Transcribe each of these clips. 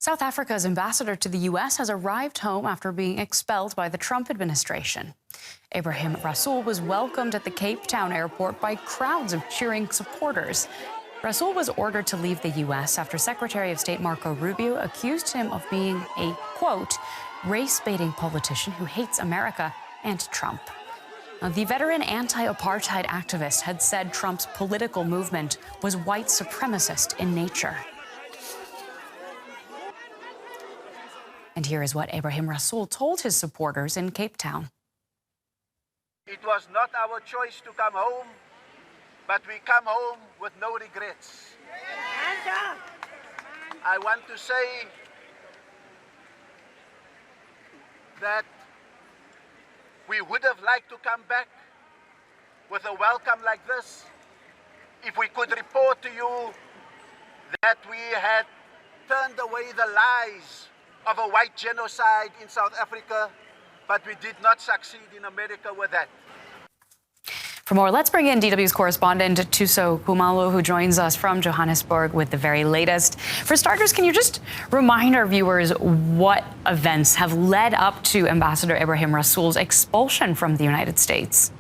South Africa's ambassador to the U.S. has arrived home after being expelled by the Trump administration. Ebrahim Rasool was welcomed at the Cape Town airport by crowds of cheering supporters. Rasool was ordered to leave the U.S. after Secretary of State Marco Rubio accused him of being a, quote, race-baiting politician who hates America and Trump. Now, the veteran anti-Apartheid activist had said Trump's political movement was white supremacist in nature. And here is what Ebrahim Rasool told his supporters in Cape Town. It was not our choice to come home, but we come home with no regrets. I want to say that we would have liked to come back with a welcome like this if we could report to you that we had turned away the lies of a white genocide in South Africa, but we did not succeed in America with that. For more, let's bring in DW's correspondent Thuso Khumalo, who joins us from Johannesburg with the very latest. For starters, can you just remind our viewers what events have led up to Ambassador Ebrahim Rasool's expulsion from the United States?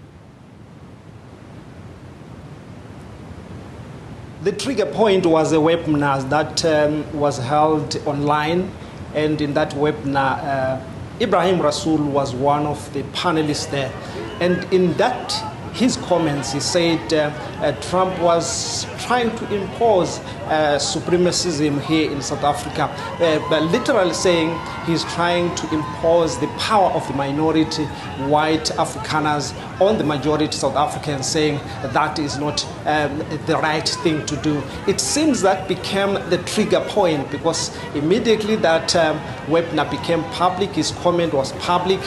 The trigger point was a webinar that was held online, and in that webinar, Ebrahim Rasool was one of the panelists there. And in that, his comments, he said Trump was trying to impose supremacism here in South Africa, but literally saying he's trying to impose the power of the minority white Afrikaners on the majority South Africans, saying that is not the right thing to do. It seems that became the trigger point because immediately that webinar became public, his comment was public.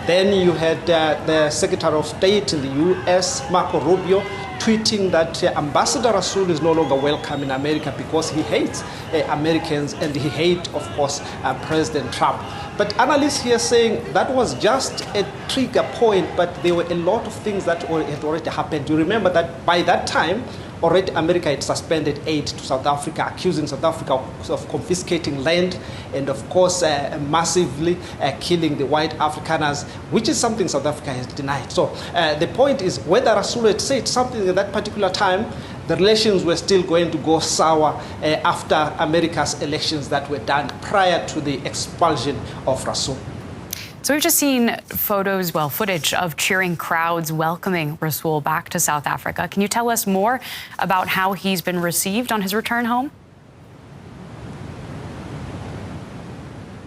Then you had the Secretary of State in the U.S., Marco Rubio, tweeting that Ambassador Rasool is no longer welcome in America because he hates Americans and he hates, of course, President Trump. But analysts here saying that was just a trigger point, but there were a lot of things that had already happened. You remember that by that time, already America had suspended aid to South Africa, accusing South Africa of confiscating land and, of course, massively killing the white Afrikaners, which is something South Africa has denied. So the point is whether Rasool had said something at that particular time, the relations were still going to go sour after America's elections that were done prior to the expulsion of Rasool. So we've just seen footage of cheering crowds welcoming Rasool back to South Africa. Can you tell us more about how he's been received on his return home?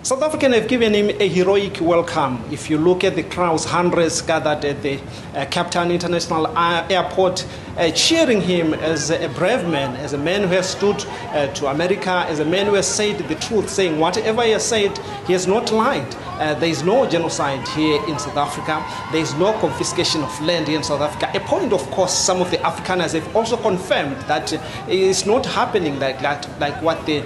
South Africans have given him a heroic welcome. If you look at the crowds, hundreds gathered at the Cape Town International Airport, cheering him as a brave man, as a man who has stood to America, as a man who has said the truth, saying whatever he has said, he has not lied. There is no genocide here in South Africa. There is no confiscation of land here in South Africa. A point, of course, some of the Afrikaners have also confirmed that it is not happening like what the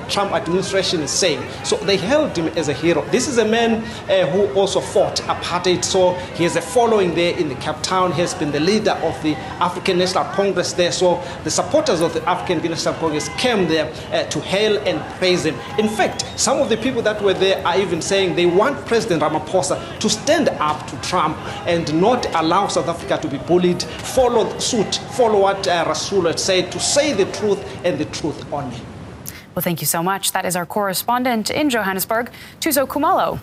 Trump administration is saying. So they held him as a hero. This is a man who also fought apartheid, so he has a following there in the Cape Town. He has been the leader of the African National Congress there, so the supporters of the African National Congress came there to hail and praise him. In fact, some of the people that were there are even saying they want President Ramaphosa to stand up to Trump and not allow South Africa to be bullied, follow suit, follow what Rasool had said, to say the truth and the truth only. Well, thank you so much. That is our correspondent in Johannesburg, Thuso Khumalo.